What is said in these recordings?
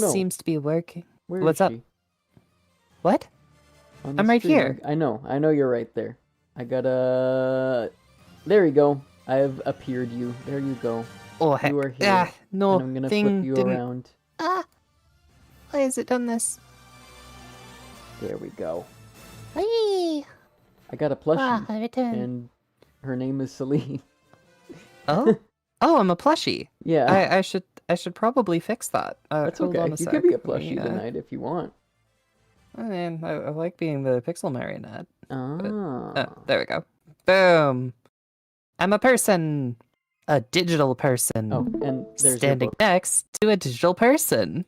no. seems to be working. Where What's is up? she? What? On the I'm right stream. here. I know you're right there. I gotta... There you go. I have appeared you. There you go. Oh, heck. You are here. No, and I'm gonna thing flip you didn't... around. Ah! Why has it done this? There we go. Whee! I got a plushie. I returned. And her name is Celine. Oh? Oh, I'm a plushie. Yeah. I should probably fix that. That's hold okay. on a You sec. could be a Let me, plushie tonight if you want. I mean, I like being the pixel marionette. Ah. There we go. Boom. I'm a person. A digital person. Oh, and there's standing your book. next to a digital person.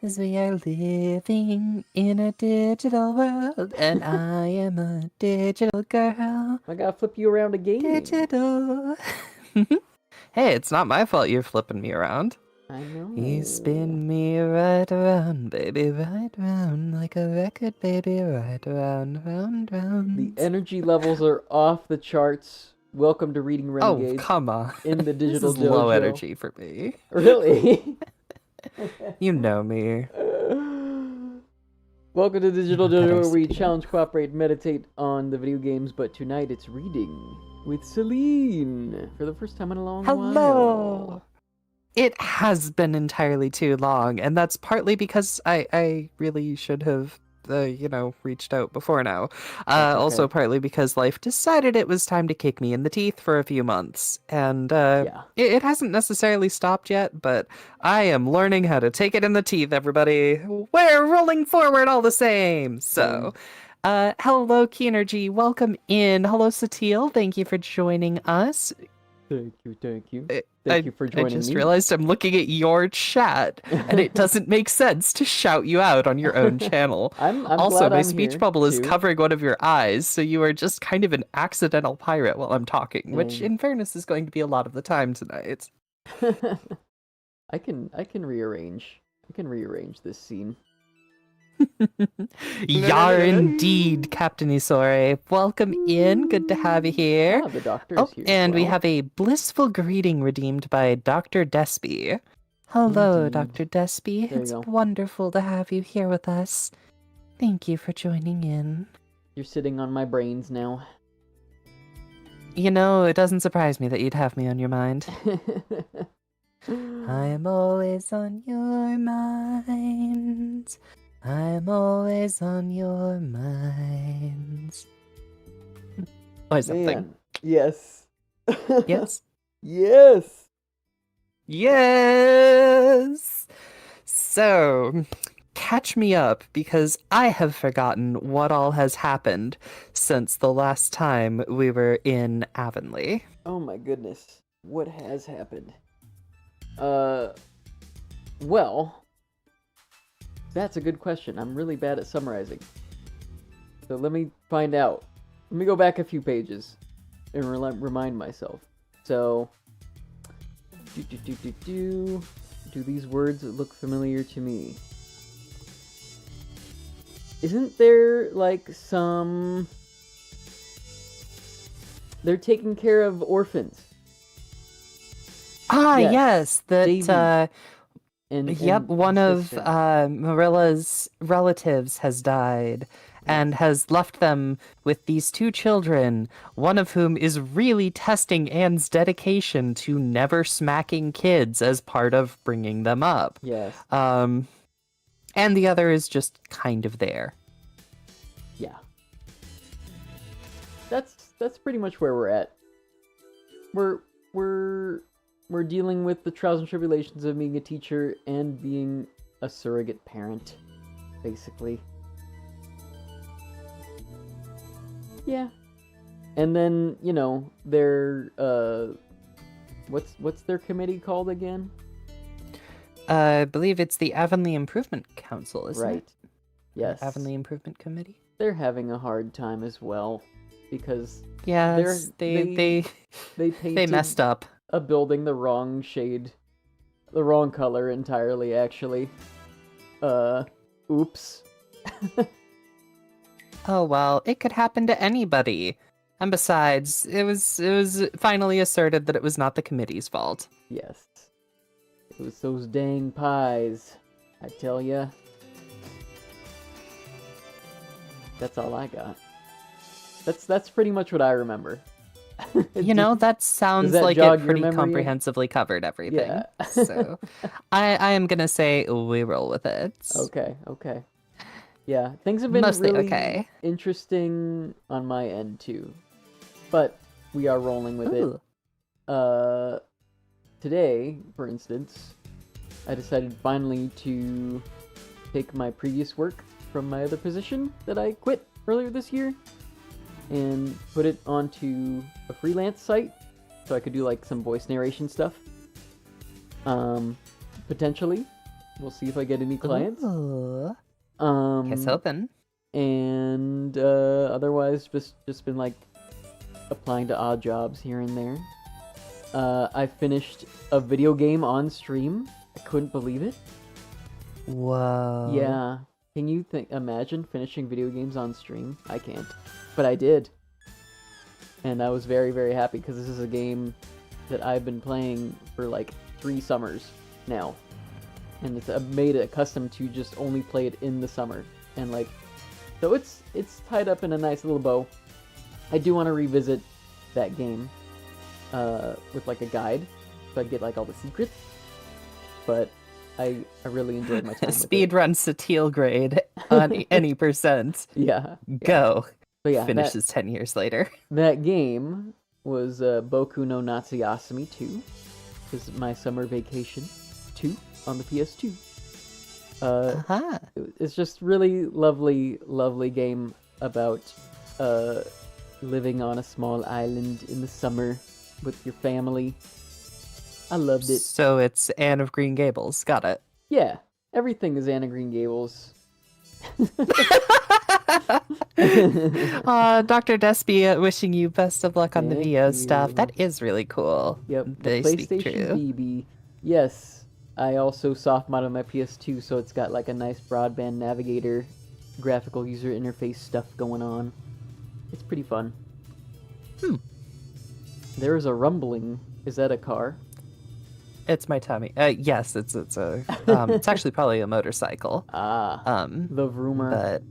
As we are living in a digital world, and I am a digital girl. I gotta flip you around again. Digital. Hey, it's not my fault you're flipping me around. I know. You spin me right around, baby, right round, like a record, baby, right around, round, round. The energy levels are off the charts. Welcome to Reading Renegades. Oh, come on. In the digital This is low dojo. energy for me. Really? You know me. Welcome to Digital Better Dojo, where we speed. challenge, cooperate, meditate on the video games, but tonight it's reading with Celine for the first time in a long while. Hello! It has been entirely too long, and that's partly because I really should have, reached out before now. That's Also okay. partly because life decided it was time to kick me in the teeth for a few months. And Yeah. it hasn't necessarily stopped yet, but I am learning how to take it in the teeth, everybody. We're rolling forward all the same! So... hello, Keenergy. Welcome in. Hello, Satil. Thank you for joining us. Thank you. Thank you for I joining just me. realized I'm looking at your chat, and it doesn't make sense to shout you out on your own channel. I'm Also, glad my I'm speech here, bubble is too. covering one of your eyes, so you are just kind of an accidental pirate while I'm talking, which, in fairness, is going to be a lot of the time tonight. I can rearrange. I can rearrange this scene. Yar indeed, Captain Isore. Welcome in. Good to have you here. Ah, the doctor is here. And we well. have a blissful greeting redeemed by Dr. Despy. Hello, Indeed. Dr. Despy. There you It's go. wonderful to have you here with us. Thank you for joining in. You're sitting on my brains now. You know, it doesn't surprise me that you'd have me on your mind. I am always on your minds. I'm always on your minds. Or something. Man. Yes. Yes? Yes. Yes! So, catch me up, because I have forgotten what all has happened since the last time we were in Avonlea. Oh my goodness. What has happened? Well, that's a good question. I'm really bad at summarizing. So let me find out. Let me go back a few pages and remind myself. So, do these words look familiar to me? Isn't there like some... They're taking care of orphans. Ah, Yes, yes, Davy. that, And one of sister. Marilla's relatives has died and has left them with these two children, one of whom is really testing Anne's dedication to never smacking kids as part of bringing them up. Yes. And the other is just kind of there. Yeah. That's pretty much where we're at. We're dealing with the trials and tribulations of being a teacher and being a surrogate parent, basically. Yeah. And then, their what's their committee called again? I believe it's the Avonlea Improvement Council, isn't Right. it? Yes. Avonlea Improvement Committee? They're having a hard time as well because Yes, they painted messed up. a building the wrong color entirely, actually. Oops. Oh well, it could happen to anybody. And besides, it was finally asserted that it was not the committee's fault. Yes. It was those dang pies. I tell ya. That's all I got. That's pretty much what I remember. You know, that sounds that like jog it your pretty memory? comprehensively covered everything. Yeah. So I am gonna say we roll with it. Okay. Yeah, things have been Mostly really okay. interesting on my end too, but we are rolling with Ooh. it. Today, for instance, I decided finally to take my previous work from my other position that I quit earlier this year and put it onto a freelance site so I could do like some voice narration stuff. Potentially. We'll see if I get any clients. Ooh. Guess hoping. And otherwise just been like applying to odd jobs here and there. I finished a video game on stream. I couldn't believe it. Whoa. Yeah. Can you imagine finishing video games on stream? I can't. But I did. And I was very, very happy because this is a game that I've been playing for like 3 summers now. And it's made it accustomed to just only play it in the summer. And like, so it's tied up in a nice little bow. I do want to revisit that game with like a guide so I get like all the secrets. But I really enjoyed my time with it. Speedrun Satil grade on any percent. Yeah. Go. But yeah, Finishes 10 years later. That game was Boku no Natsuyasumi 2. This is my summer vacation 2 on the PS2. It's just really lovely game about living on a small island in the summer with your family. I loved it. So it's Anne of Green Gables. Got it. Yeah, everything is Anne of Green Gables. Dr. Despy, wishing you best of luck on the Thank VO you. stuff. That is really cool. Yep, the They speak PlayStation true. BB. Yes, I also soft modded my PS2, so it's got like a nice broadband navigator, graphical user interface stuff going on. It's pretty fun. There is a rumbling. Is that a car? It's my tummy. Yes, it's a. It's actually probably a motorcycle. The rumor. But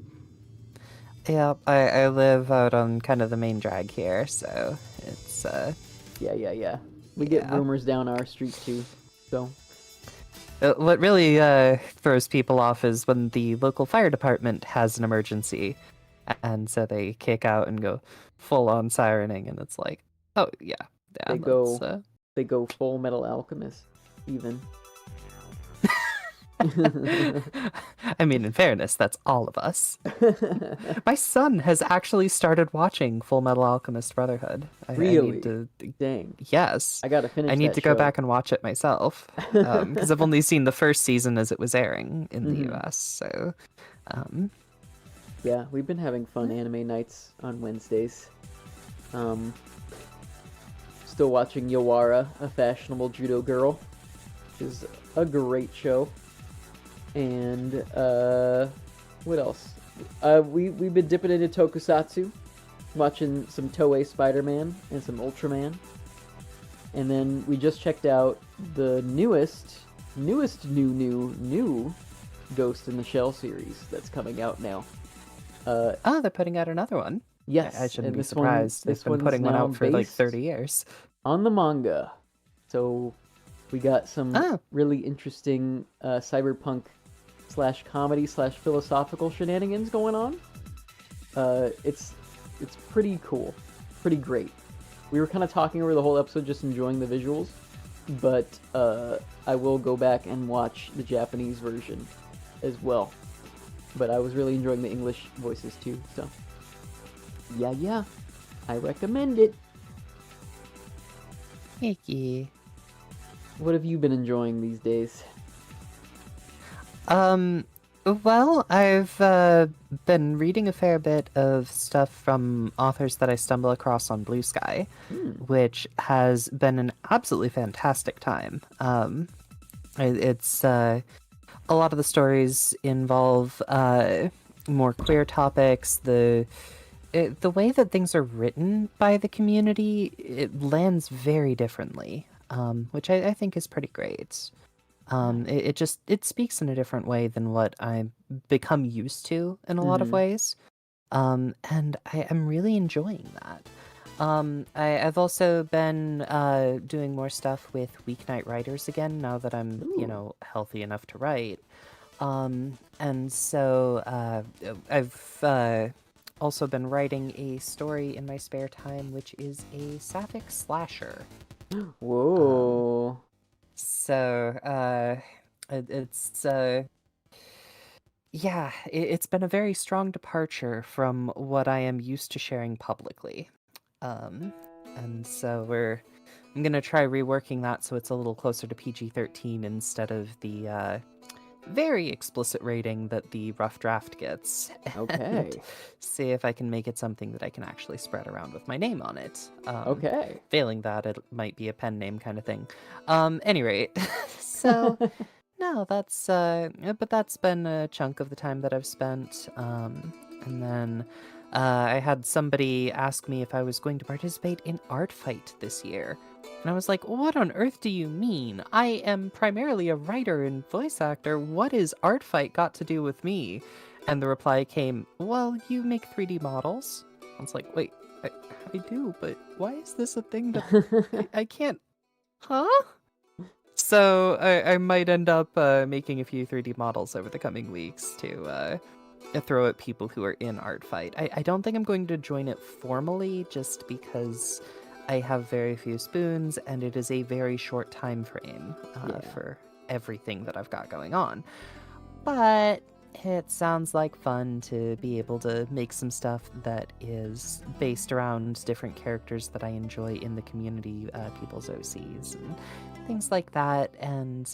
yeah, I live out on kind of the main drag here, so it's Yeah. We get Yeah. rumors down our street too. So what really throws people off is when the local fire department has an emergency, and so they kick out and go full on sirening, and it's like, oh yeah, they that's, go Full Metal Alchemist even. I mean, in fairness, that's all of us. My son has actually started watching Full Metal Alchemist Brotherhood. I Really? need to, Dang. yes. I gotta finish. I need that to go show. back and watch it myself because I've only seen the first season as it was airing in the US. So, Yeah, we've been having fun anime nights on Wednesdays. Still watching Yawara, a fashionable judo girl, which is a great show. And what else? We've been dipping into Tokusatsu, watching some Toei Spider-Man and some Ultraman. And then we just checked out the newest new Ghost in the Shell series that's coming out now. oh, they're putting out another one. Yes, I shouldn't and be this surprised. this They've been one's putting one now out for like based 30 years. on the manga. So we got some really interesting cyberpunk / comedy / philosophical shenanigans going on. It's pretty cool, pretty great. We were kind of talking over the whole episode, just enjoying the visuals, but I will go back and watch the Japanese version as well. But I was really enjoying the English voices too, so yeah, I recommend it. Icky. What have you been enjoying these days? Well, I've been reading a fair bit of stuff from authors that I stumble across on Blue Sky, which has been an absolutely fantastic time. It's a lot of the stories involve more queer topics. The way that things are written by the community, it lands very differently, which I think is pretty great. It speaks in a different way than what I've become used to in a lot of Mm-hmm. ways. And I am really enjoying that. I've also been doing more stuff with weeknight writers again now that I'm, Ooh. healthy enough to write. And so I've also been writing a story in my spare time, which is a sapphic slasher. Um, Whoa. so it's yeah, it's been a very strong departure from what I am used to sharing publicly. Um, and so I'm gonna try reworking that so it's a little closer to PG-13 instead of the very explicit rating that the rough draft gets, and Okay. see if I can make it something that I can actually spread around with my name on it. Okay. Failing that, it might be a pen name kind of thing. Any rate, so no, but that's been a chunk of the time that I've spent. And then I had somebody ask me if I was going to participate in Art Fight this year. And I was like, what on earth do you mean? I am primarily a writer and voice actor. What is Art Fight got to do with me? And the reply came, well, you make 3D models. I was like, wait, I do, but why is this a thing that I can't? Huh? So I might end up making a few 3D models over the coming weeks to throw at people who are in Art Fight. I don't think I'm going to join it formally just because I have very few spoons and it is a very short time frame Yeah. for everything that I've got going on. But it sounds like fun to be able to make some stuff that is based around different characters that I enjoy in the community, people's OCs and things like that. And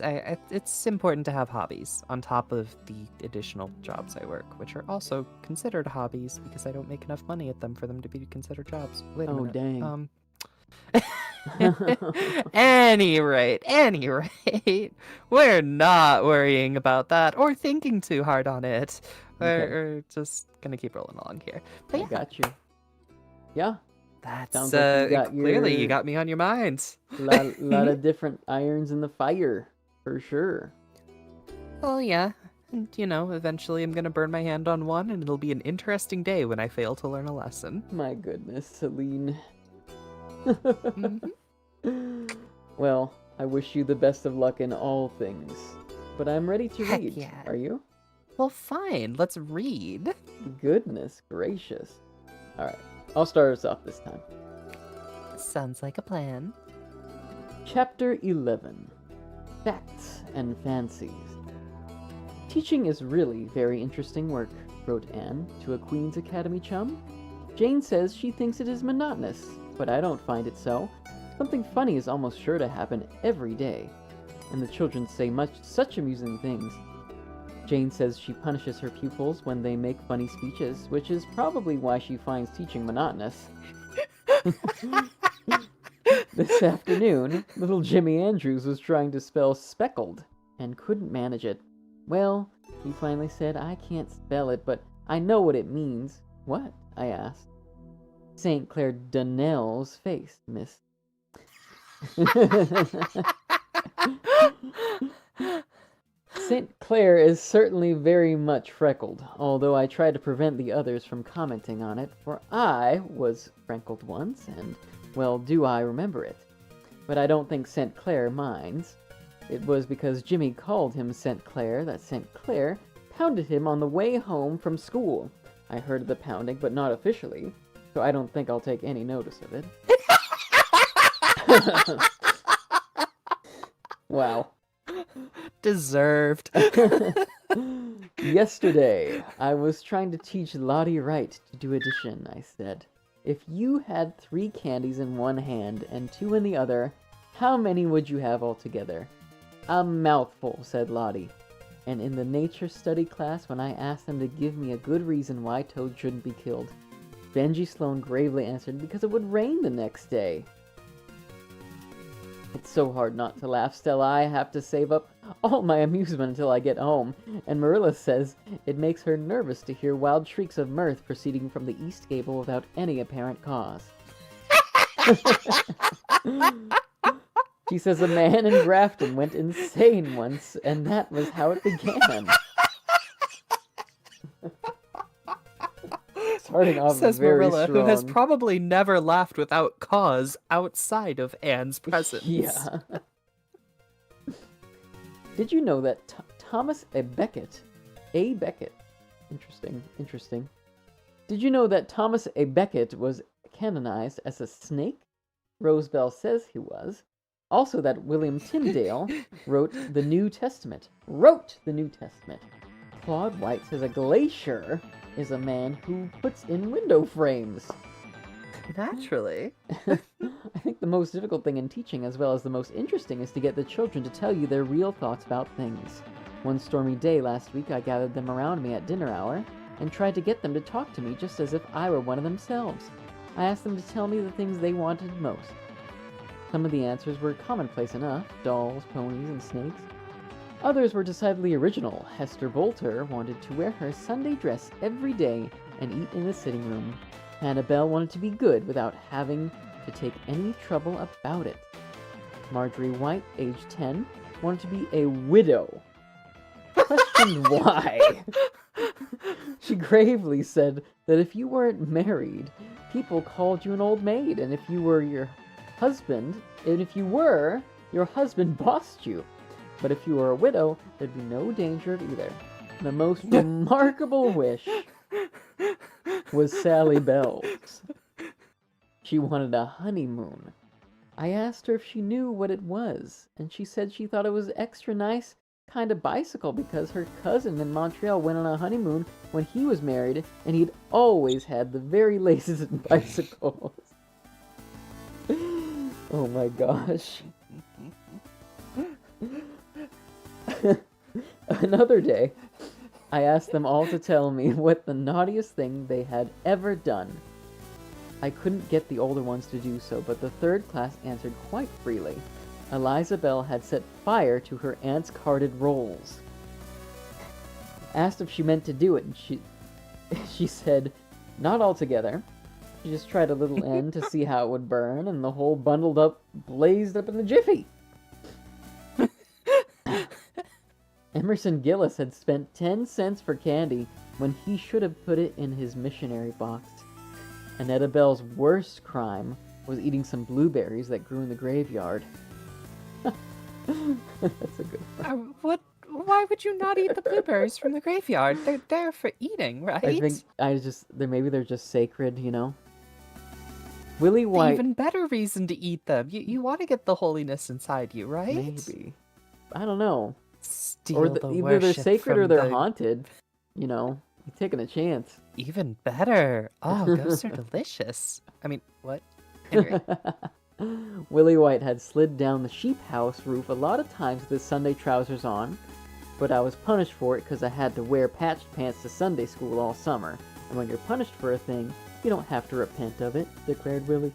it's important to have hobbies on top of the additional jobs I work, which are also considered hobbies because I don't make enough money at them for them to be considered jobs. Wait a Oh, minute. dang. Any rate, we're not worrying about that or thinking too hard on it. Okay. We're just gonna keep rolling along here. But I yeah, got you. Yeah. that's Sounds like you got clearly you your got me on your mind. lot of different irons in the fire, for sure. Well, yeah. And, eventually I'm gonna burn my hand on one, and it'll be an interesting day when I fail to learn a lesson. My goodness, Celine. Mhm. Well, I wish you the best of luck in all things. But I'm ready to Heck read. yeah. Are you? Well, fine. Let's read. Goodness gracious. Alright, I'll start us off this time. Sounds like a plan. Chapter 11 Facts and Fancies. Teaching is really very interesting work, wrote Anne to a Queen's Academy chum. Jane says she thinks it is monotonous, but I don't find it so. Something funny is almost sure to happen every day, and the children say such amusing things. Jane says she punishes her pupils when they make funny speeches, which is probably why she finds teaching monotonous. This afternoon, little Jimmy Andrews was trying to spell speckled and couldn't manage it. Well, he finally said, I can't spell it, but I know what it means. What? I asked. St. Clair Donnell's face, miss. St. Clair is certainly very much freckled, although I try to prevent the others from commenting on it, for I was freckled once, and, well, do I remember it. But I don't think St. Clair minds. It was because Jimmy called him St. Clair that St. Clair pounded him on the way home from school. I heard of the pounding, but not officially, so I don't think I'll take any notice of it. Wow. Deserved. Yesterday, I was trying to teach Lottie Wright to do addition, I said. If you had 3 candies in one hand and 2 in the other, how many would you have altogether? A mouthful, said Lottie. And in the nature study class, when I asked them to give me a good reason why toads shouldn't be killed, Benji Sloan gravely answered, because it would rain the next day. It's so hard not to laugh, Stella. I have to save up all my amusement until I get home. And Marilla says it makes her nervous to hear wild shrieks of mirth proceeding from the east gable without any apparent cause. She says a man in Grafton went insane once, and that was how it began. Starting off Says very Marilla, strong. who has probably never laughed without cause outside of Anne's presence. Yeah. Did you know that Thomas A. Becket, interesting. Did you know that Thomas A. Becket was canonized as a snake? Rosebell says he was. Also that William Tyndale wrote the New Testament. Claude White says a glacier is a man who puts in window frames. Naturally. I think the most difficult thing in teaching, as well as the most interesting, is to get the children to tell you their real thoughts about things. One stormy day last week, I gathered them around me at dinner hour and tried to get them to talk to me just as if I were one of themselves. I asked them to tell me the things they wanted most. Some of the answers were commonplace enough, dolls, ponies, and snakes. Others were decidedly original. Hester Bolter wanted to wear her Sunday dress every day and eat in the sitting room. Annabelle wanted to be good without having to take any trouble about it. Marjorie White, age 10, wanted to be a widow. Questioned why. She gravely said that if you weren't married, people called you an old maid, and if you were, your husband bossed you. But if you were a widow, there'd be no danger of either. The most remarkable wish was Sally Bell's. She wanted a honeymoon. I asked her if she knew what it was, and she said she thought it was extra nice kind of bicycle because her cousin in Montreal went on a honeymoon when he was married, and he'd always had the very latest in bicycles. Oh my gosh. Another day, I asked them all to tell me what the naughtiest thing they had ever done. I couldn't get the older ones to do so, but the third class answered quite freely. Eliza Bell had set fire to her aunt's carded rolls. Asked if she meant to do it, and she said, not altogether. She just tried a little end to see how it would burn, and the whole blazed up in a jiffy. Emerson Gillis had spent 10 cents for candy when he should have put it in his missionary box. Annetta Bell's worst crime was eating some blueberries that grew in the graveyard. That's a good one. Why would you not eat the blueberries from the graveyard? They're there for eating, right? I think maybe they're just sacred, you know? Willie White... Even better reason to eat them. You want to get the holiness inside you, right? Maybe. I don't know. Steal Either they're sacred or they're haunted. You know, you're taking a chance. Even better. Oh, ghosts are delicious. I mean, what? Anyway. Willie White had slid down the sheep house roof a lot of times with his Sunday trousers on, but I was punished for it because I had to wear patched pants to Sunday school all summer. And when you're punished for a thing, you don't have to repent of it, declared Willie.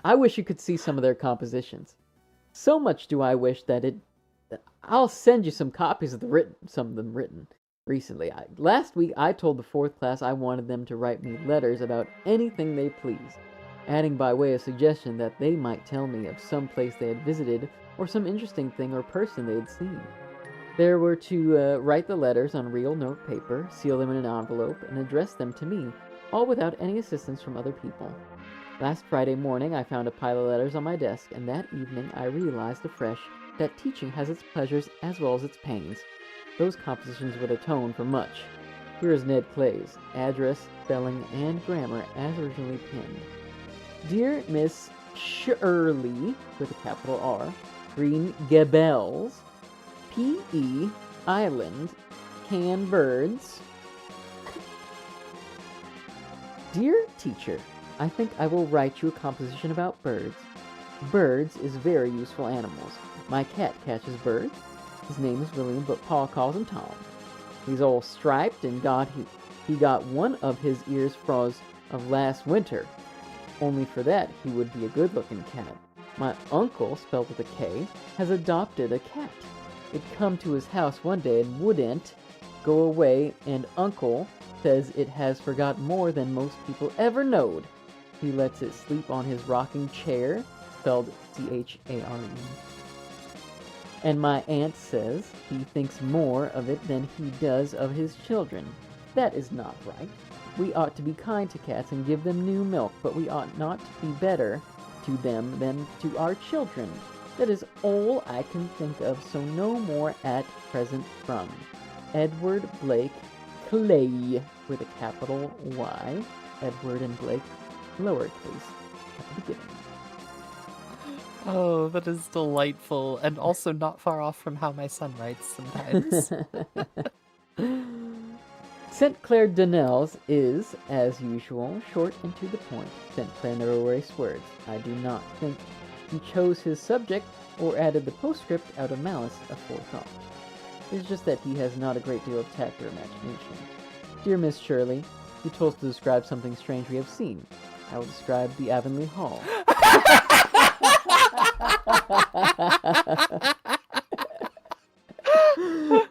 I wish you could see some of their compositions. So much do I wish that I'll send you some copies of some of them written recently. Last week I told the 4th class I wanted them to write me letters about anything they please, adding by way of suggestion that they might tell me of some place they had visited or some interesting thing or person they had seen. They were to write the letters on real note paper, seal them in an envelope, and address them to me, all without any assistance from other people. Last Friday morning, I found a pile of letters on my desk, and that evening I realized afresh that teaching has its pleasures as well as its pains. Those compositions would atone for much. Here is Ned Clay's, address, spelling, and grammar as originally penned. Dear Miss Shirley, with a capital R, Green Gables, P.E. Island, Can Birds. Dear teacher, I think I will write you a composition about birds. Birds is very useful animals. My cat catches birds. His name is William, but Pa calls him Tom. He's all striped and he got one of his ears froze of last winter. Only for that, he would be a good-looking cat. My uncle, spelled with a K, has adopted a cat. It come to his house one day and wouldn't go away, and uncle says it has forgot more than most people ever knowed. He lets it sleep on his rocking chair, spelled C-H-A-R-E. And my aunt says he thinks more of it than he does of his children. That is not right. We ought to be kind to cats and give them new milk, but we ought not to be better to them than to our children. That is all I can think of, so no more at present from Edward Blake Clay, with a capital Y. Edward and Blake, lowercase, at the beginning. Oh, that is delightful, and also not far off from how my son writes sometimes. St. Clair Donnell's is, as usual, short and to the point. St. Clair never wastes words. I do not think he chose his subject or added the postscript out of malice aforethought. It's just that he has not a great deal of tact or imagination. Dear Miss Shirley, you told us to describe something strange we have seen. I will describe the Avonlea Hall.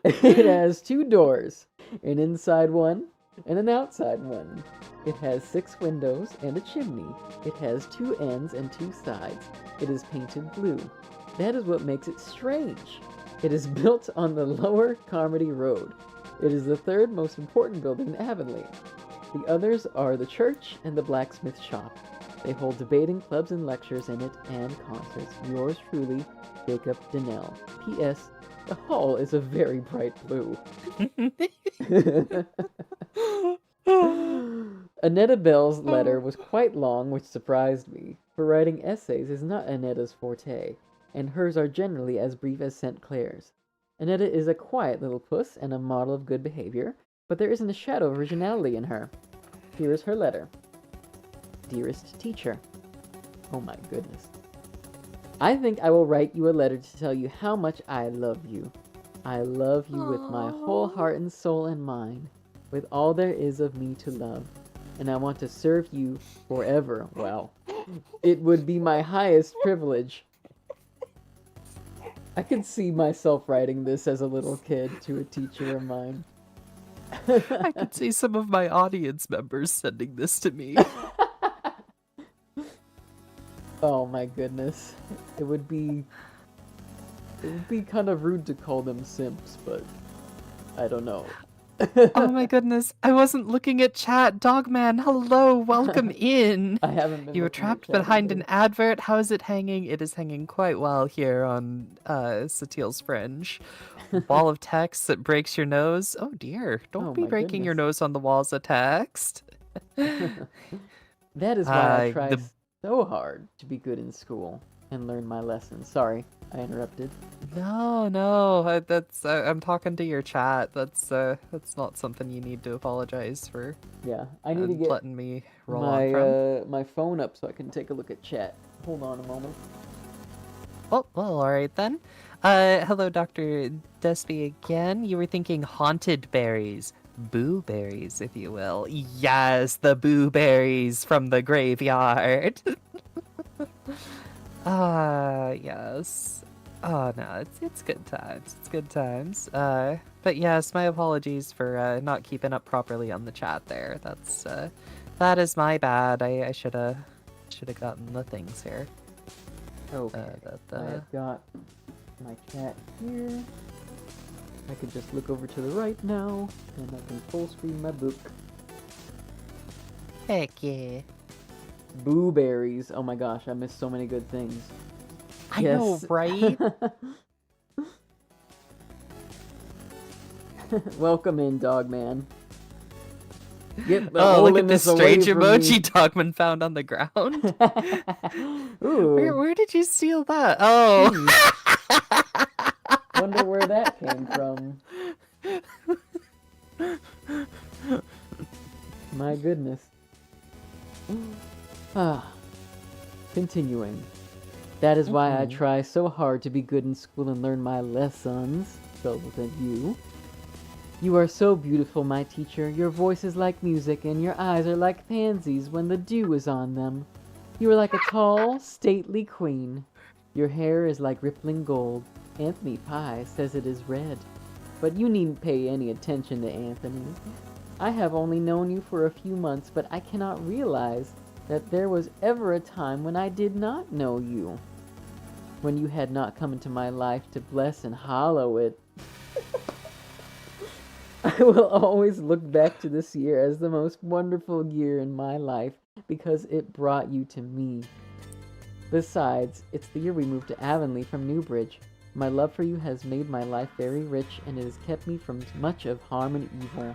It has 2 doors, an inside one and an outside one. It has 6 windows and a chimney. It has 2 ends and 2 sides. It is painted blue. That is what makes it strange. It is built on the Lower Carmody Road. It is the 3rd most important building in Avonlea. The others are the church and the blacksmith shop. They hold debating clubs and lectures in it and concerts. Yours truly, Jacob Donnell. P.S. The hall is a very bright blue. Annetta Bell's letter was quite long, which surprised me, for writing essays is not Annetta's forte, and hers are generally as brief as St. Clair's. Annetta is a quiet little puss and a model of good behavior, but there isn't a shadow of originality in her. Here is her letter. Dearest teacher. Oh my goodness. I think I will write you a letter to tell you how much I love you. I love you with my whole heart and soul and mind, with all there is of me to love, and I want to serve you forever. Well, it would be my highest privilege. I can see myself writing this as a little kid to a teacher of mine. I could see some of my audience members sending this to me. Oh my goodness. It would be kind of rude to call them simps, but I don't know. Oh my goodness, I wasn't looking at chat. Dogman, hello, welcome in. I haven't been. You were trapped behind an advert. How is it hanging? It is hanging quite well here on Satil's Fringe. Wall of text that breaks your nose. Oh dear, don't be breaking your nose on the walls of text. That is why I try so hard to be good in school and learn my lessons. Sorry, I interrupted. No, that's I'm talking to your chat. That's not something you need to apologize for. Yeah, I need to get letting me roll on from. My phone up so I can take a look at chat. Hold on a moment. Oh, well, all right then. Hello, Dr. Despy again. You were thinking haunted berries. Boo berries, if you will. Yes, the boo berries from the graveyard. Yes. Oh, no, it's good times. It's good times. But yes, my apologies for not keeping up properly on the chat there. That is my bad. I should have gotten the things here. Okay. I've got my chat here. I could just look over to the right now, and I can full screen my book. Heck yeah. Boo berries. Oh my gosh, I missed so many good things. I know, right? Welcome in, Dogman. Get the look at this strange emoji Dogman found on the ground. Ooh. Where did you steal that? Oh. Wonder where that came from. My goodness. Continuing. That is why I try so hard to be good in school and learn my lessons. Spelled with a U. You are so beautiful, my teacher. Your voice is like music, and your eyes are like pansies when the dew is on them. You are like a tall, stately queen. Your hair is like rippling gold. Anthony Pye says it is red. But you needn't pay any attention to Anthony. I have only known you for a few months, but I cannot realize that there was ever a time when I did not know you, when you had not come into my life to bless and hallow it. I will always look back to this year as the most wonderful year in my life because it brought you to me. Besides, it's the year we moved to Avonlea from Newbridge. My love for you has made my life very rich, and it has kept me from much of harm and evil.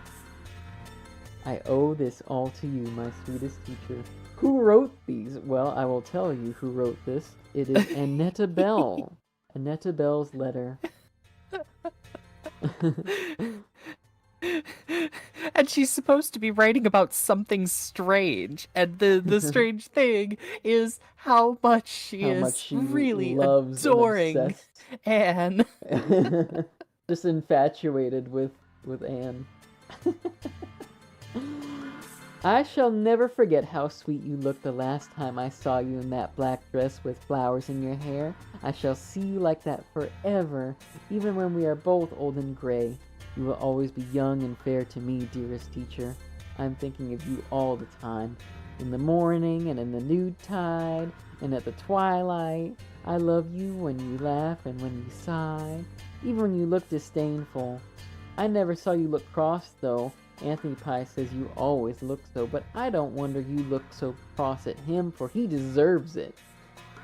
I owe this all to you, my sweetest teacher. Who wrote these? Well, I will tell you who wrote this. It is Annetta Bell. Annetta Bell's letter. And she's supposed to be writing about something strange, and the strange thing is how much she really loves adoring and Anne. Just infatuated with Anne. I shall never forget how sweet you looked the last time I saw you in that black dress with flowers in your hair. I shall see you like that forever, even when we are both old and gray. You will always be young and fair to me, dearest teacher. I'm thinking of you all the time. In the morning and in the noontide and at the twilight. I love you when you laugh and when you sigh, even when you look disdainful. I never saw you look cross, though. Anthony Pye says you always look so, but I don't wonder you look so cross at him, for he deserves it.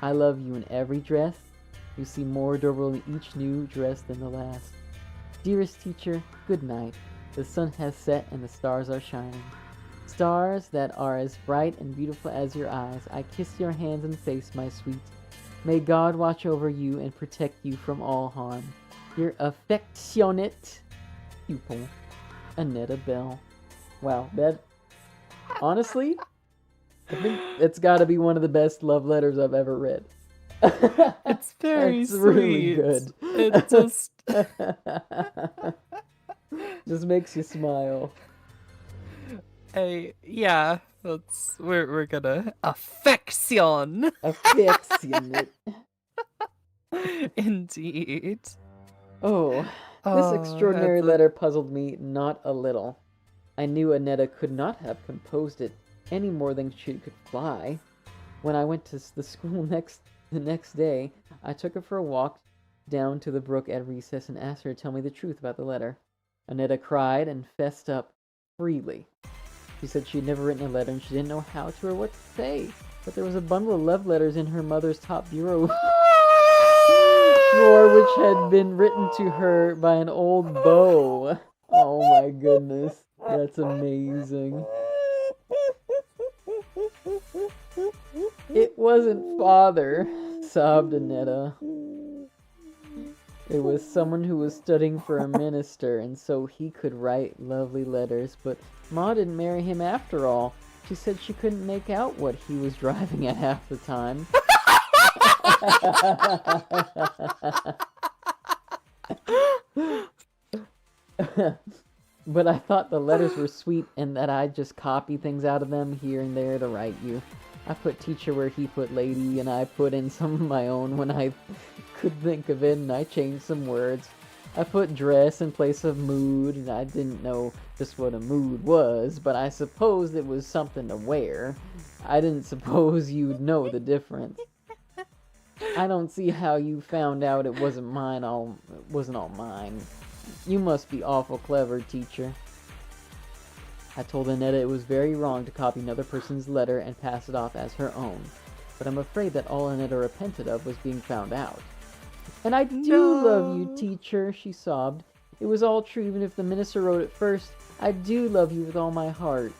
I love you in every dress. You seem more adorable in each new dress than the last. Dearest teacher, good night. The sun has set and the stars are shining. Stars that are as bright and beautiful as your eyes. I kiss your hands and face, my sweet. May God watch over you and protect you from all harm. Your affectionate pupil, Annetta Bell. Wow, that... Honestly, I think it's got to be one of the best love letters I've ever read. It's very sweet. Really good. It just... just makes you smile. Yeah, we're gonna affection. Affectionate. Indeed. Oh, this extraordinary letter puzzled me not a little. I knew Annetta could not have composed it any more than she could fly. When I went to the school the next day, I took her for a walk down to the brook at recess and asked her to tell me the truth about the letter. Annetta cried and fessed up freely. She said she had never written a letter and she didn't know how to or what to say, but there was a bundle of love letters in her mother's top bureau drawer which had been written to her by an old beau. Oh my goodness, that's amazing. It wasn't father, sobbed Annetta. It was someone who was studying for a minister, and so he could write lovely letters, but Ma didn't marry him after all. She said she couldn't make out what he was driving at half the time. But I thought the letters were sweet and that I'd just copy things out of them here and there to write you. I put teacher where he put lady, and I put in some of my own when I could think of it, and I changed some words. I put dress in place of mood, and I didn't know just what a mood was, but I supposed it was something to wear. I didn't suppose you'd know the difference. I don't see how you found out it wasn't all mine. You must be awful clever, teacher. I told Annetta it was very wrong to copy another person's letter and pass it off as her own, but I'm afraid that all Annetta repented of was being found out. And I do love you, teacher, she sobbed. It was all true even if the minister wrote it first. I do love you with all my heart.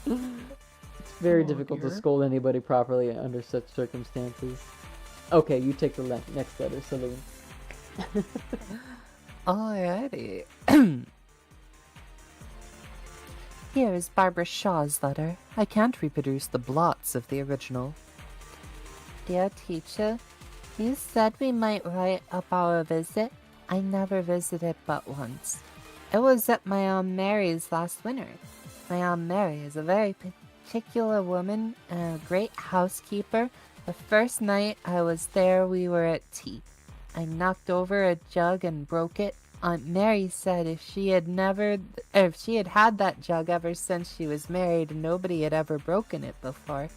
It's very difficult to scold anybody properly under such circumstances. Okay, you take the next letter, Celine. Alrighty. Here is Barbara Shaw's letter. I can't reproduce the blots of the original. Dear teacher, you said we might write up our visit. I never visited but once. It was at my Aunt Mary's last winter. My Aunt Mary is a very particular woman and a great housekeeper. The first night I was there, we were at tea. I knocked over a jug and broke it. Aunt Mary said if she had had that jug ever since she was married, nobody had ever broken it before.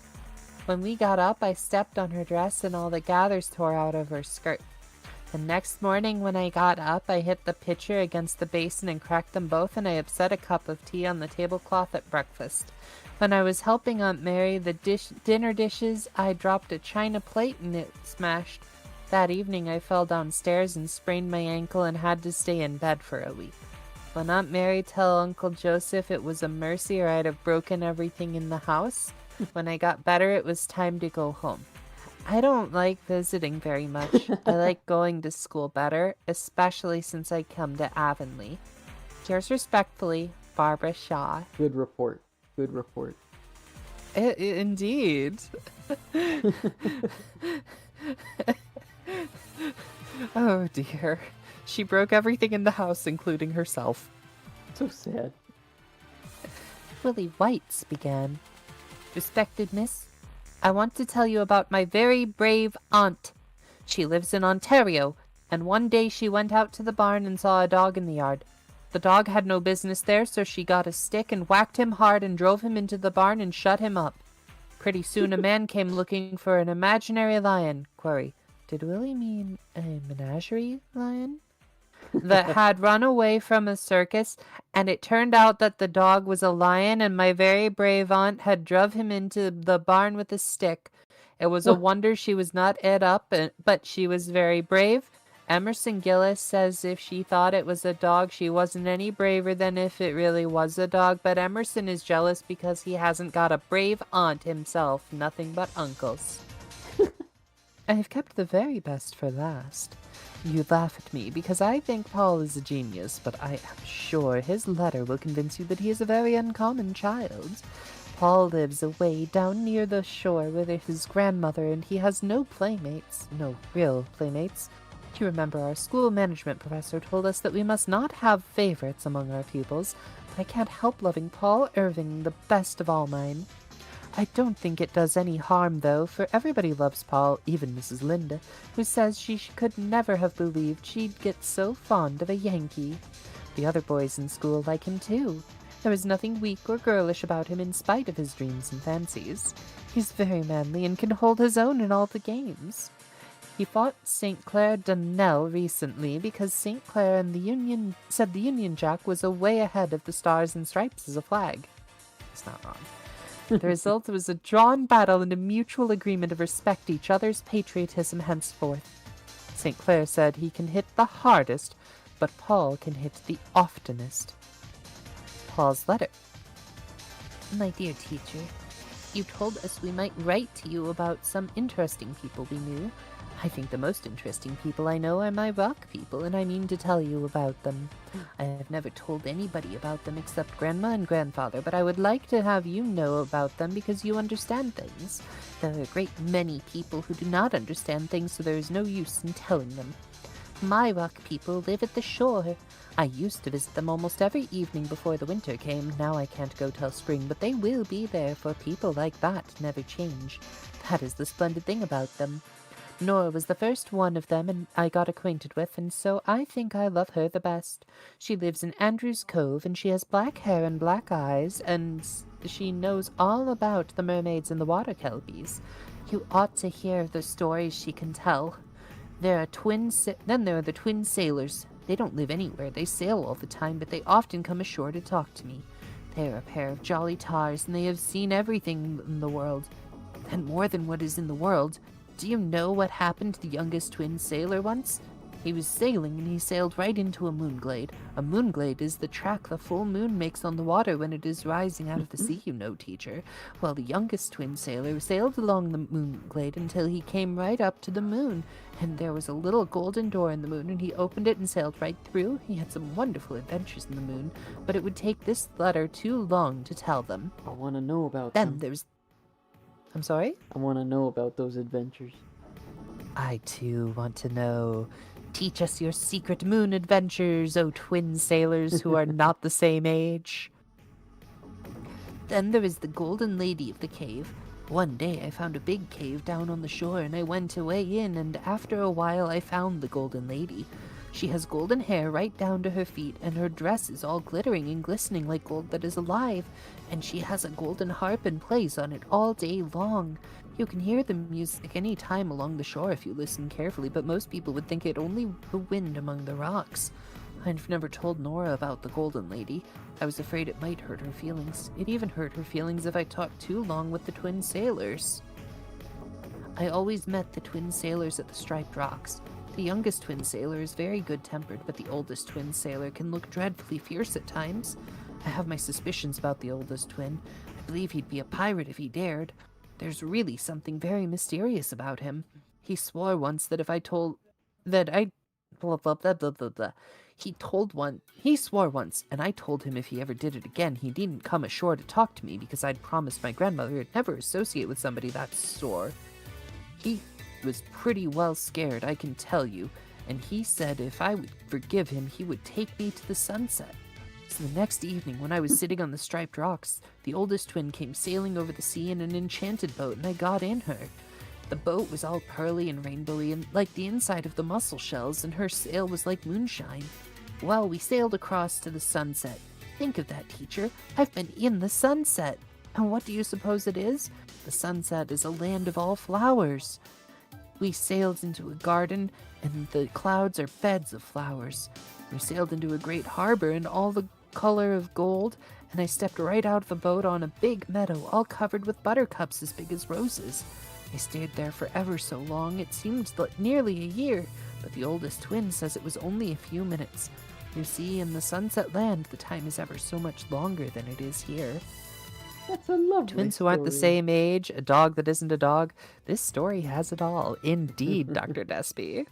When we got up, I stepped on her dress and all the gathers tore out of her skirt. The next morning when I got up, I hit the pitcher against the basin and cracked them both, and I upset a cup of tea on the tablecloth at breakfast. When I was helping Aunt Mary the dinner dishes, I dropped a china plate and it smashed. That evening I fell downstairs and sprained my ankle and had to stay in bed for a week. When Aunt Mary told Uncle Joseph it was a mercy or I'd have broken everything in the house, when I got better it was time to go home. I don't like visiting very much. I like going to school better, especially since I come to Avonlea. Yours respectfully, Barbara Shaw. Good report. Good report. Indeed. Oh dear. She broke everything in the house, including herself. So sad. Willie White's began. Respected miss, I want to tell you about my very brave aunt. She lives in Ontario, and one day she went out to the barn and saw a dog in the yard. The dog had no business there, so she got a stick and whacked him hard and drove him into the barn and shut him up. Pretty soon a man came looking for an imaginary lion. Query, did Willie mean a menagerie lion? That had run away from a circus, and it turned out that the dog was a lion, and my very brave aunt had drove him into the barn with a stick. It was a wonder she was not ate up, but she was very brave. Emerson Gillis says if she thought it was a dog, she wasn't any braver than if it really was a dog, but Emerson is jealous because he hasn't got a brave aunt himself, nothing but uncles. I've kept the very best for last. You laugh at me because I think Paul is a genius, but I am sure his letter will convince you that he is a very uncommon child. Paul lives away down near the shore with his grandmother, and he has no playmates. No real playmates. You remember our school management professor told us that we must not have favorites among our pupils, but I can't help loving Paul Irving the best of all mine. I don't think it does any harm, though, for everybody loves Paul, even Mrs. Linda, who says she could never have believed she'd get so fond of a Yankee. The other boys in school like him, too. There is nothing weak or girlish about him in spite of his dreams and fancies. He's very manly and can hold his own in all the games. He fought St. Clair Donnell recently because St. Clair and the Union said the Union Jack was way ahead of the Stars and Stripes as a flag. It's not wrong. The result was a drawn battle and a mutual agreement of respect each other's patriotism henceforth. St. Clair said he can hit the hardest, but Paul can hit the oftenest. Paul's letter. My dear teacher, you told us we might write to you about some interesting people we knew. I think the most interesting people I know are my rock people, and I mean to tell you about them. I have never told anybody about them except Grandma and Grandfather, but I would like to have you know about them because you understand things. There are a great many people who do not understand things, so there is no use in telling them. My rock people live at the shore. I used to visit them almost every evening before the winter came. Now I can't go till spring, but they will be there, for people like that never change. That is the splendid thing about them. Nora was the first one of them and I got acquainted with, and so I think I love her the best. She lives in Andrew's Cove, and she has black hair and black eyes, and she knows all about the mermaids and the water kelpies. You ought to hear the stories she can tell. Then there are the twin sailors. They don't live anywhere. They sail all the time, but they often come ashore to talk to me. They are a pair of jolly tars, and they have seen everything in the world. And more than what is in the world. Do you know what happened to the youngest twin sailor once? He was sailing and he sailed right into a moonglade. A moonglade is the track the full moon makes on the water when it is rising out of the sea, you know, teacher. Well, the youngest twin sailor sailed along the moonglade until he came right up to the moon, and there was a little golden door in the moon, and he opened it and sailed right through. He had some wonderful adventures in the moon, but it would take this letter too long to tell them. I want to know about Then them. there's... I'm sorry? I want to know about those adventures. I too want to know. Teach us your secret moon adventures, O twin sailors who are not the same age. Then there is the Golden Lady of the Cave. One day I found a big cave down on the shore, and I went away in, and after a while I found the Golden Lady. She has golden hair right down to her feet, and her dress is all glittering and glistening like gold that is alive, and she has a golden harp and plays on it all day long. You can hear the music any time along the shore if you listen carefully, but most people would think it only the wind among the rocks. I've never told Nora about the Golden Lady. I was afraid it might hurt her feelings. It even hurt her feelings if I talked too long with the twin sailors. I always met the twin sailors at the Striped Rocks. The youngest twin sailor is very good-tempered, but the oldest twin sailor can look dreadfully fierce at times. I have my suspicions about the oldest twin. I believe he'd be a pirate if he dared. There's really something very mysterious about him. He swore once that if I told... that I... blah blah blah blah blah blah. He swore once, and I told him if he ever did it again, he needn't come ashore to talk to me because I'd promised my grandmother I'd never associate with somebody that sore. He was pretty well scared, I can tell you, and he said if I would forgive him, he would take me to the sunset. So the next evening, when I was sitting on the Striped Rocks, the oldest twin came sailing over the sea in an enchanted boat, and I got in her. The boat was all pearly and rainbowy, and like the inside of the mussel shells, and her sail was like moonshine. Well, we sailed across to the sunset. Think of that, teacher. I've been in the sunset. And what do you suppose it is? The sunset is a land of all flowers. We sailed into a garden, and the clouds are beds of flowers. We sailed into a great harbor, and all the color of gold, and I stepped right out of the boat on a big meadow, all covered with buttercups as big as roses. I stayed there for ever so long. It seemed like nearly a year, but the oldest twin says it was only a few minutes. You see, in the Sunset Land, the time is ever so much longer than it is here. That's a lovely Twins who aren't the story. same age, a dog that isn't a dog. This story has it all. Indeed, Dr. Despy.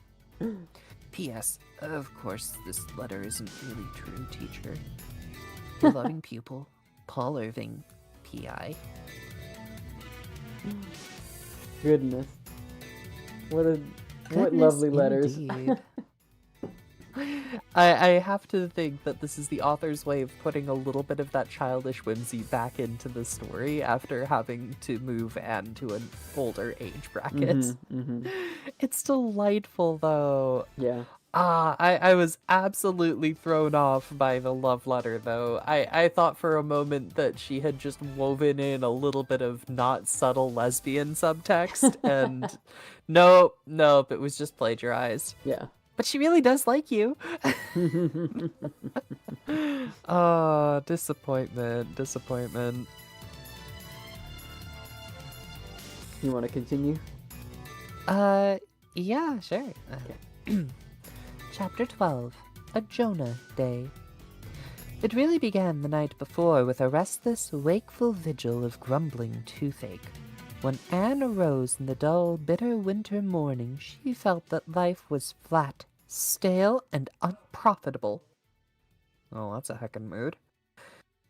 P.S. Of course, this letter isn't really true, teacher. Your loving pupil, Paul Irving, P.I. Goodness. What Goodness lovely letters. indeed. I have to think that this is the author's way of putting a little bit of that childish whimsy back into the story after having to move Anne to an older age bracket. It's delightful, though. Yeah. I was absolutely thrown off by the love letter, though. I thought for a moment that she had just woven in a little bit of not subtle lesbian subtext, and nope, it was just plagiarized. Yeah. But she really does like you. Oh, disappointment. You want to continue? Yeah, sure. Chapter 12. A Jonah Day. It really began the night before with a restless, wakeful vigil of grumbling toothache. When Anne arose in the dull, bitter winter morning, she felt that life was flat, stale, and unprofitable. Oh, that's a heckin' mood.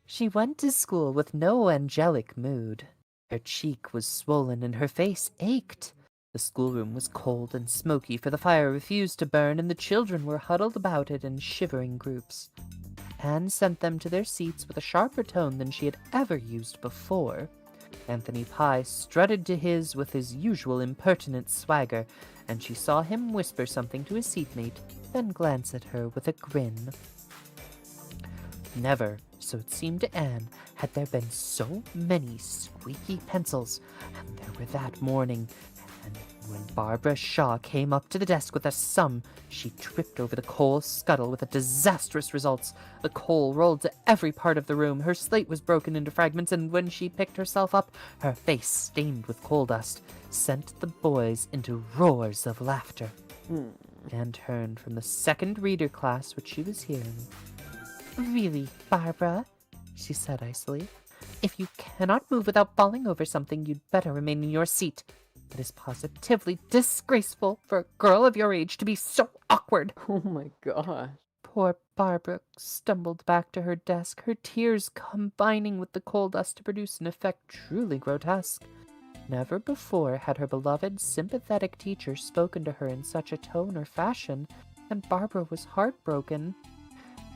She went to school with no angelic mood. Her cheek was swollen and her face ached. The schoolroom was cold and smoky, for the fire refused to burn, and the children were huddled about it in shivering groups. Anne sent them to their seats with a sharper tone than she had ever used before. Anthony Pye strutted to his with his usual impertinent swagger, and she saw him whisper something to his seatmate, then glance at her with a grin. Never, so it seemed to Anne, had there been so many squeaky pencils, and there were that morning. And when Barbara Shaw came up to the desk with a sum, she tripped over the coal scuttle with a disastrous results. The coal rolled to every part of the room, her slate was broken into fragments, and when she picked herself up, her face stained with coal dust, sent the boys into roars of laughter. Anne turned from the second reader class which she was hearing. "Really, Barbara," she said icily, "if you cannot move without falling over something, you'd better remain in your seat. It is positively disgraceful for a girl of your age to be so awkward." Oh my gosh. Poor Barbara stumbled back to her desk, her tears combining with the coal dust to produce an effect truly grotesque. Never before had her beloved, sympathetic teacher spoken to her in such a tone or fashion, and Barbara was heartbroken.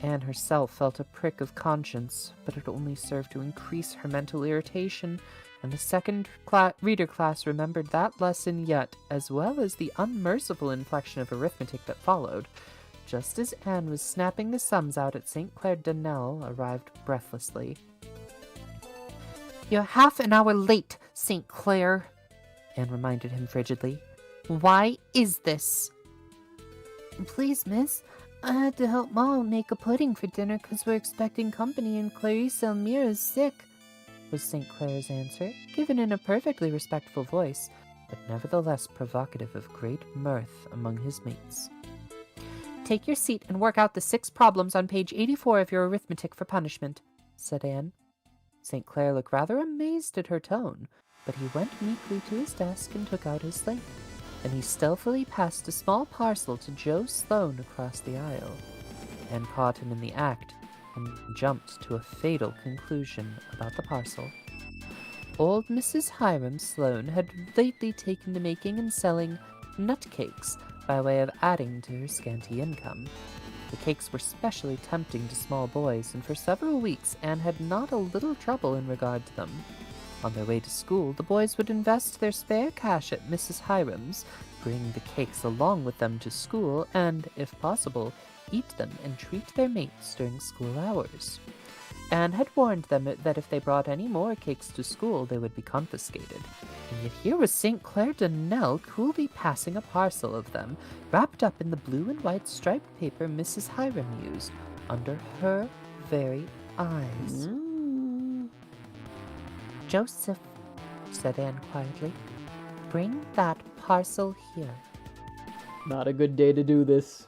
Anne herself felt a prick of conscience, but it only served to increase her mental irritation, and the second reader class remembered that lesson yet, as well as the unmerciful inflection of arithmetic that followed. Just as Anne was snapping the sums out at St. Clair Donnell arrived breathlessly. You're half an hour late, St. Clair, Anne reminded him frigidly. Why is this? Please, miss. I had to help Mom make a pudding for dinner 'cause we're expecting company and Clarice Elmira is sick, was St. Clair's answer, given in a perfectly respectful voice, but nevertheless provocative of great mirth among his mates. Take your seat and work out the 6 problems on page 84 of your arithmetic for punishment, said Anne. St. Clair looked rather amazed at her tone, but he went meekly to his desk and took out his slate. Then he stealthily passed a small parcel to Joe Sloane across the aisle. Anne caught him in the act and jumped to a fatal conclusion about the parcel. Old Mrs. Hiram Sloane had lately taken to making and selling nut cakes by way of adding to her scanty income. The cakes were specially tempting to small boys, and for several weeks Anne had not a little trouble in regard to them. On their way to school, the boys would invest their spare cash at Mrs. Hiram's, bring the cakes along with them to school, and, if possible, eat them and treat their mates during school hours. Anne had warned them that if they brought any more cakes to school, they would be confiscated. And yet here was St. Clair Donnell coolly passing a parcel of them, wrapped up in the blue and white striped paper Mrs. Hiram used, under her very eyes. Joseph, said Anne quietly, bring that parcel here. Not a good day to do this.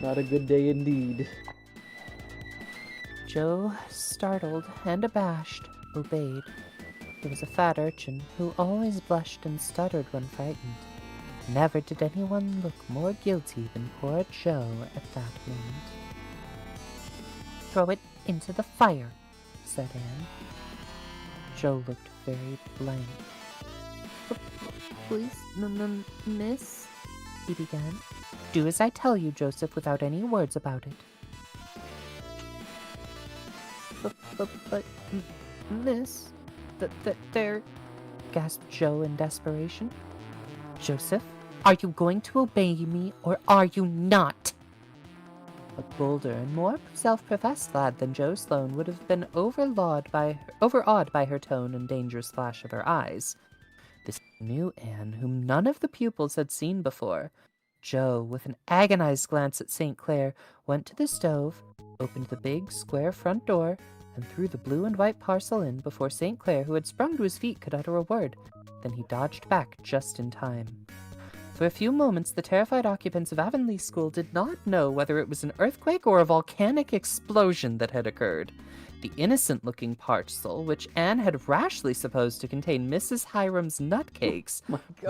Not a good day indeed. Joe, startled and abashed, obeyed. He was a fat urchin who always blushed and stuttered when frightened. Never did anyone look more guilty than poor Joe at that moment. Throw it into the fire, said Anne. Joe looked very blank. Please, miss, he began. Do as I tell you, Joseph, without any words about it. But, miss, there, gasped Joe in desperation. Joseph, are you going to obey me or are you not? A bolder and more self-professed lad than Joe Sloane would have been overawed by her tone and dangerous flash of her eyes. This new Anne, whom none of the pupils had seen before. Joe, with an agonized glance at St. Clair, went to the stove, opened the big, square front door, and threw the blue and white parcel in before St. Clair, who had sprung to his feet, could utter a word. Then he dodged back just in time. For a few moments, the terrified occupants of Avonlea School did not know whether it was an earthquake or a volcanic explosion that had occurred. The innocent-looking parcel, which Anne had rashly supposed to contain Mrs. Hiram's nutcakes,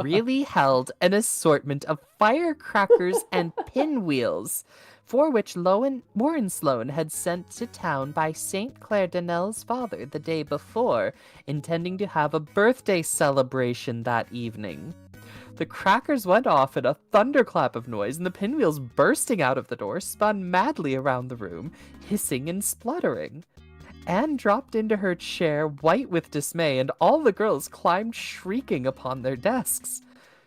really held an assortment of firecrackers and pinwheels, for which Warren Sloane had sent to town by St. Clair Donnell's father the day before, intending to have a birthday celebration that evening. The crackers went off in a thunderclap of noise, and the pinwheels bursting out of the door spun madly around the room, hissing and spluttering. Anne dropped into her chair, white with dismay, and all the girls climbed shrieking upon their desks.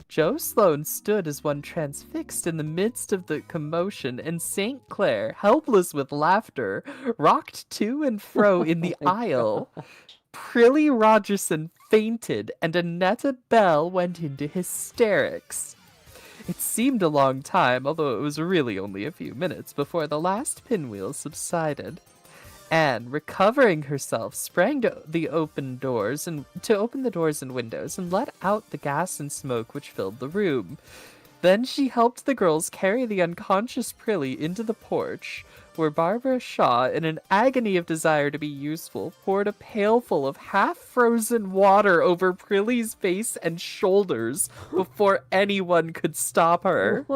Joe Sloane stood as one transfixed in the midst of the commotion, and St. Clair, helpless with laughter, rocked to and fro in the aisle. Prillie Rogerson fainted, and Annetta Bell went into hysterics. It seemed a long time, although it was really only a few minutes, before the last pinwheel subsided. Anne, recovering herself, sprang to open the doors and windows and let out the gas and smoke which filled the room. Then she helped the girls carry the unconscious Prillie into the porch, where Barbara Shaw, in an agony of desire to be useful, poured a pailful of half-frozen water over Prillie's face and shoulders before anyone could stop her.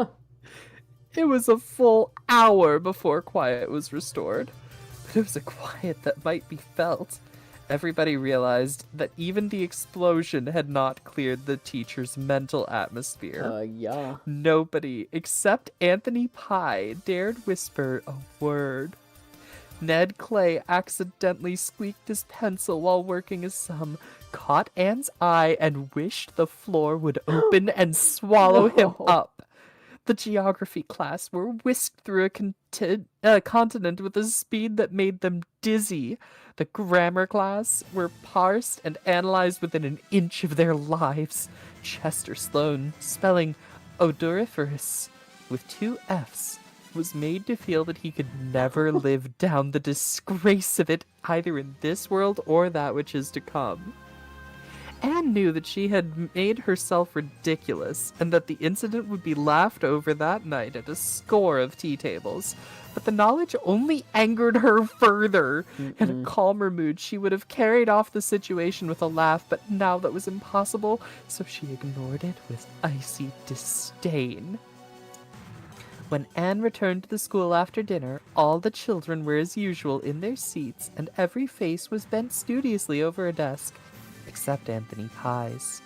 It was a full hour before quiet was restored. But it was a quiet that might be felt. Everybody realized that even the explosion had not cleared the teacher's mental atmosphere. Yeah. Nobody, except Anthony Pye, dared whisper a word. Ned Clay accidentally squeaked his pencil while working a sum, caught Anne's eye, and wished the floor would open and swallow him up. The geography class were whisked through a continent with a speed that made them dizzy. The grammar class were parsed and analyzed within an inch of their lives. Chester Sloane, spelling odoriferous with 2 F's, was made to feel that he could never live down the disgrace of it, either in this world or that which is to come. Anne knew that she had made herself ridiculous, and that the incident would be laughed over that night at a score of tea tables. But the knowledge only angered her further. In a calmer mood, she would have carried off the situation with a laugh, but now that was impossible, so she ignored it with icy disdain. When Anne returned to the school after dinner, all the children were as usual in their seats, and every face was bent studiously over a desk, except Anthony Pye's.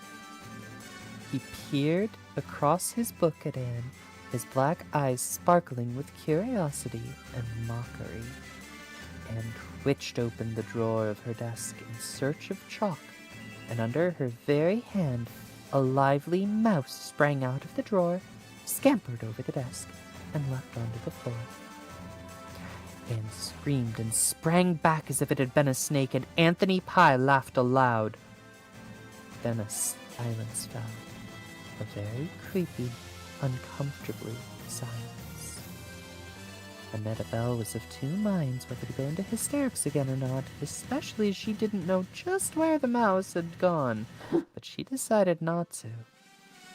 He peered across his book at Anne, his black eyes sparkling with curiosity and mockery. Anne twitched open the drawer of her desk in search of chalk, and under her very hand a lively mouse sprang out of the drawer, scampered over the desk, and leapt onto the floor. Anne screamed and sprang back as if it had been a snake, and Anthony Pye laughed aloud. Then a silence fell, a very creepy, uncomfortably silence. Annetta Bell was of 2 minds whether to go into hysterics again or not, especially as she didn't know just where the mouse had gone, but she decided not to.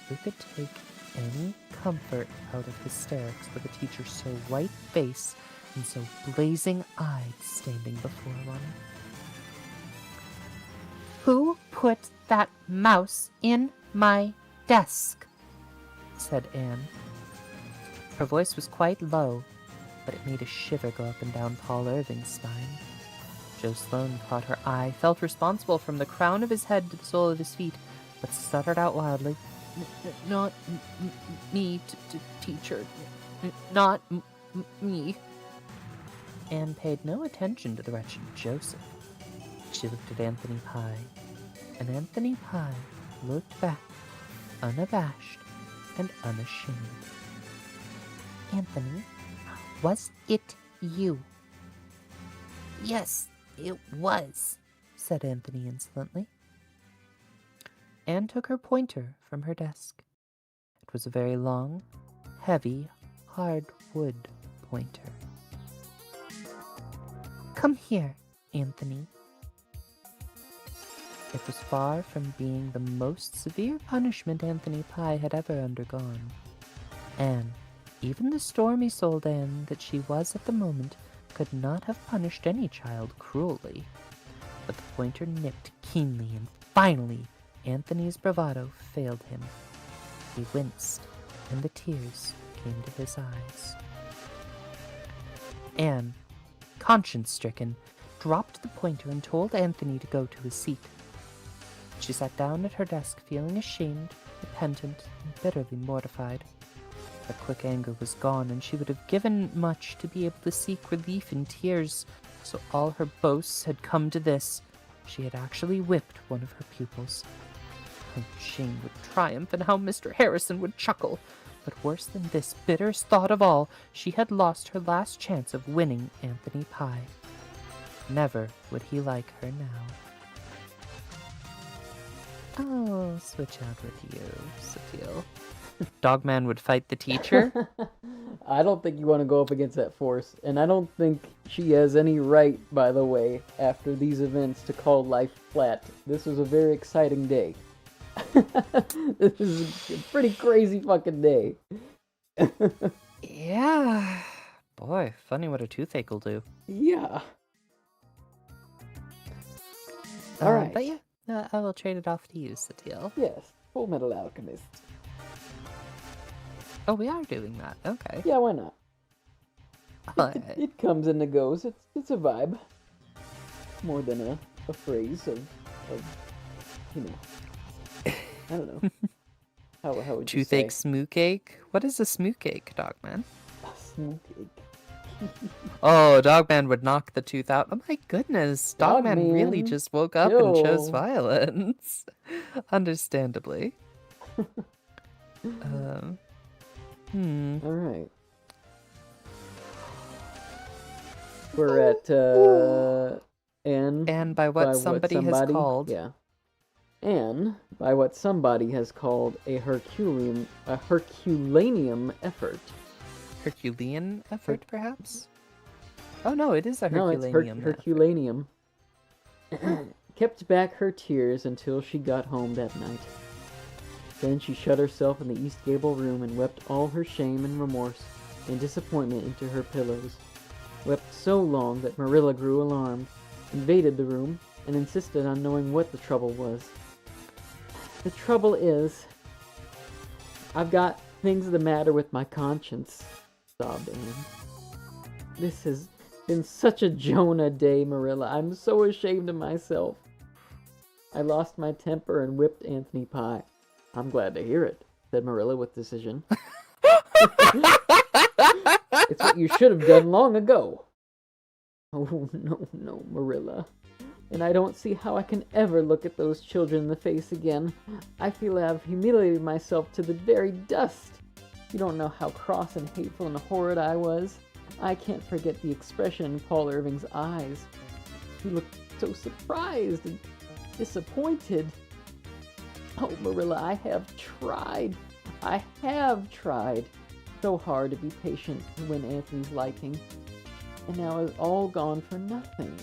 Who could take any comfort out of hysterics with a teacher so white-faced and so blazing-eyed standing before one? Who put that mouse in my desk? Said Anne. Her voice was quite low, but it made a shiver go up and down Paul Irving's spine. Joe Sloane caught her eye, felt responsible from the crown of his head to the sole of his feet, but stuttered out loudly, "Not me, teacher. Not me." Anne paid no attention to the wretched Joseph. She looked at Anthony Pye, and Anthony Pye looked back, unabashed and unashamed. Anthony, was it you? "Yes, it was," said Anthony insolently. Anne took her pointer from her desk. It was a very long, heavy, hard wood pointer. Come here, Anthony. It was far from being the most severe punishment Anthony Pye had ever undergone. Anne, even the stormy-souled Anne that she was at the moment, could not have punished any child cruelly. But the pointer nipped keenly, and finally Anthony's bravado failed him. He winced, and the tears came to his eyes. Anne, conscience-stricken, dropped the pointer and told Anthony to go to his seat. She sat down at her desk feeling ashamed, repentant, and bitterly mortified. Her quick anger was gone, and she would have given much to be able to seek relief in tears, so all her boasts had come to this. She had actually whipped one of her pupils. How Jane would triumph, and how Mr. Harrison would chuckle. But worse than this bitterest thought of all, she had lost her last chance of winning Anthony Pye. Never would he like her now. "I'll switch out with you, Satil." Dogman would fight the teacher. I don't think you want to go up against that force, and I don't think she has any right, by the way, after these events, to call life flat. This was a very exciting day. This is a pretty crazy fucking day. Yeah. Boy, funny what a toothache will do. Yeah. All right. But yeah, I will trade it off to you, Satil. Yes, Full Metal Alchemist. Oh, we are doing that. Okay. Yeah, why not? Alright. It comes and it goes. It's a vibe. More than a phrase of you know. I don't know. How would you Toothache say? smoocake? What is a smoocake, Dogman? A smoocake. Oh, Dogman would knock the tooth out. Oh my goodness. Dogman really Dogman, just woke up and chose chill. violence. Understandably. All right. We're at And by what somebody has called. Yeah. And by what somebody has called a Herculean effort. Herculean effort, perhaps? Oh no, it is a No, it's Herculaneum. Herculaneum. Kept back her tears until she got home that night. Then she shut herself in the East Gable room and wept all her shame and remorse and disappointment into her pillows. Wept so long that Marilla grew alarmed, invaded the room, and insisted on knowing what the trouble was. The trouble is, I've got things the matter with my conscience, sobbed Anne. This has been such a Jonah day, Marilla. I'm so ashamed of myself. I lost my temper and whipped Anthony Pye. I'm glad to hear it, said Marilla with decision. It's what you should have done long ago. Oh, no, Marilla. And I don't see how I can ever look at those children in the face again. I feel I've humiliated myself to the very dust. You don't know how cross and hateful and horrid I was. I can't forget the expression in Paul Irving's eyes. He looked so surprised and disappointed. Oh, Marilla, I have tried so hard to be patient to win Anthony's liking. And now it's all gone for nothing.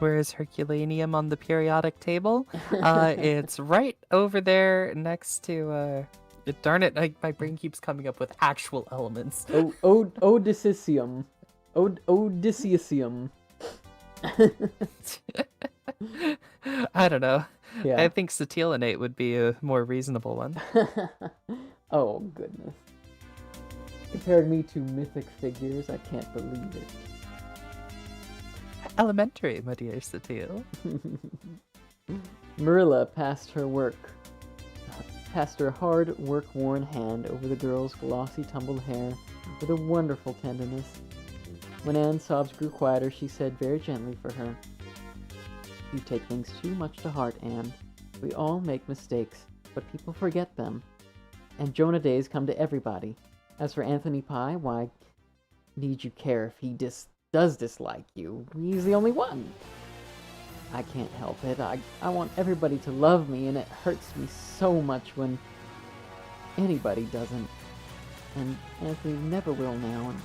Where is Herculaneum on the periodic table? It's right over there next to, darn it, my brain keeps coming up with actual elements. Odysseum. Odysseum. I don't know. Yeah. I think Cetilinate would be a more reasonable one. Oh, goodness. Compared me to mythic figures, I can't believe it. Elementary, my dear Cetil. Marilla passed her hard, work-worn hand over the girl's glossy, tumbled hair with a wonderful tenderness. When Anne's sobs grew quieter, she said very gently for her, "You take things too much to heart, Anne. We all make mistakes, but people forget them. And Jonah days come to everybody. As for Anthony Pye, why need you care if he does dislike you? He's the only one. I can't help it. I want everybody to love me, and it hurts me so much when anybody doesn't. And Anthony never will now. And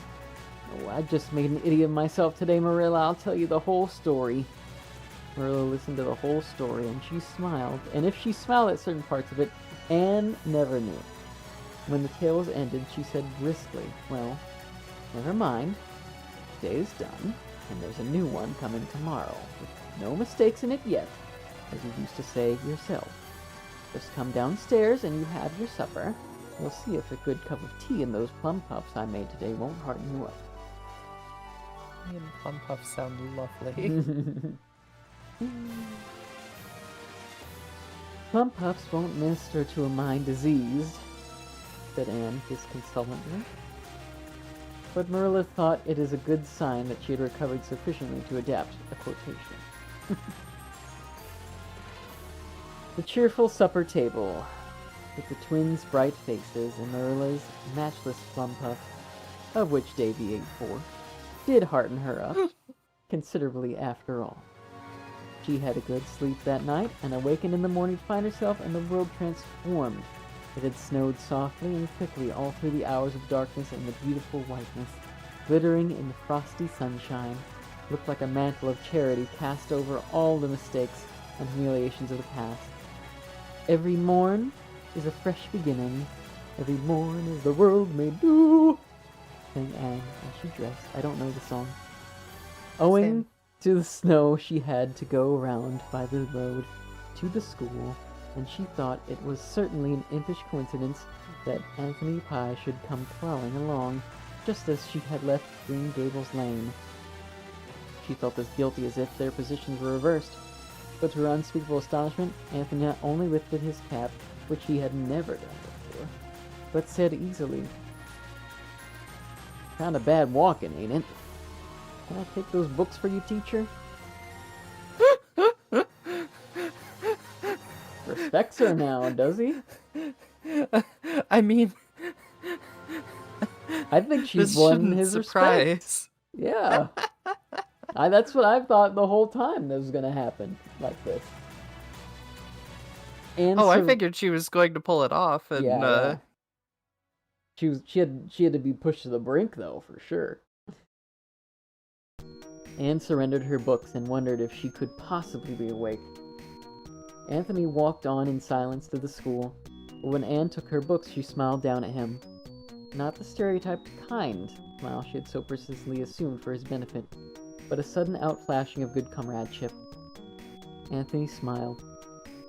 I just made an idiot of myself today, Marilla. I'll tell you the whole story." Marilla listened to the whole story, and she smiled. And if she smiled at certain parts of it, Anne never knew. When the tale was ended, she said briskly, "Well, never mind. Today's done, and there's a new one coming tomorrow, with no mistakes in it yet, as you used to say yourself. Just come downstairs and you have your supper. You'll see if a good cup of tea and those plum puffs I made today won't hearten you up." Me and plum puffs sound lovely. "Plum puffs won't minister to a mind diseased," said Anne disconsolately. But Marilla thought it is a good sign that she had recovered sufficiently to adapt a quotation. The cheerful supper table, with the twins' bright faces and Marilla's matchless plum puff, of which Davy ate 4, did hearten her up considerably after all. She had a good sleep that night, and awakened in the morning to find herself and the world transformed. It had snowed softly and quickly all through the hours of darkness, and the beautiful whiteness, glittering in the frosty sunshine, looked like a mantle of charity cast over all the mistakes and humiliations of the past. Every morn is a fresh beginning. Every morn is the world made new, sang Anne as she dressed. I don't know the song. Owing to the snow, she had to go around by the road to the school, and she thought it was certainly an impish coincidence that Anthony Pye should come plowing along, just as she had left Green Gables Lane. She felt as guilty as if their positions were reversed, but to her unspeakable astonishment, Anthony not only lifted his cap, which he had never done before, but said easily, "Kinda bad walking, ain't it? Can I take those books for you, teacher?" Respects her now, does he? I mean, I think she's This won shouldn't his respect. surprise. Yeah. That's what I've thought the whole time that was gonna happen like this. And Oh, I figured she was going to pull it off, and yeah. She had to be pushed to the brink though, for sure. Anne surrendered her books and wondered if she could possibly be awake. Anthony walked on in silence to the school, but when Anne took her books, she smiled down at him. Not the stereotyped kind smile she had so persistently assumed for his benefit, but a sudden outflashing of good comradeship. Anthony smiled.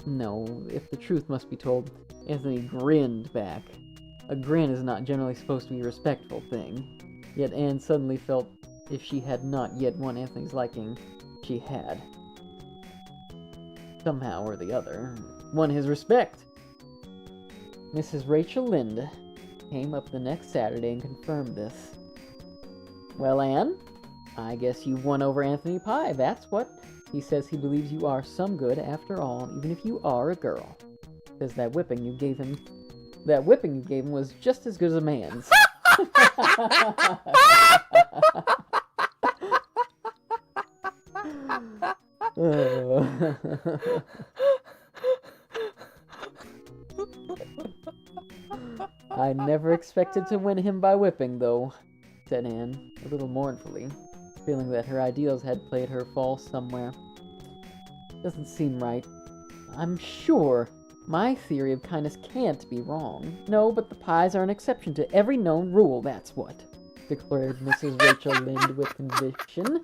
No, if the truth must be told, Anthony grinned back. A grin is not generally supposed to be a respectful thing, yet Anne suddenly felt if she had not yet won Anthony's liking, she had. Somehow or the other, won his respect. Mrs. Rachel Lynde came up the next Saturday and confirmed this. Well, Anne, I guess you've won over Anthony Pye, that's what. He says he believes you are some good after all, even if you are a girl. Says that whipping you gave him was just as good as a man's. I never expected to win him by whipping, though, said Anne, a little mournfully, feeling that her ideals had played her false somewhere. Doesn't seem right. I'm sure my theory of kindness can't be wrong. No, but the Pyes are an exception to every known rule, that's what, declared Mrs. Rachel Lynde with conviction.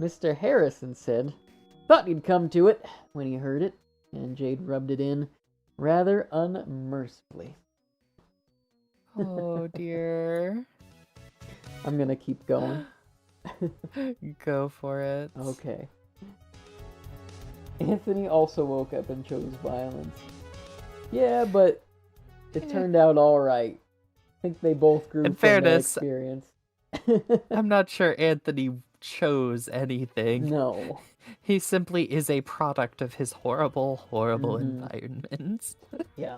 Mr. Harrison said, thought he'd come to it when he heard it, and Jade rubbed it in rather unmercifully. Oh, dear. I'm gonna keep going. Go for it. Okay. Anthony also woke up and chose violence. Yeah, but it turned out alright. I think they both grew from fairness, that experience. I'm not sure Anthony chose anything. No. He simply is a product of his horrible, horrible environments. Yeah.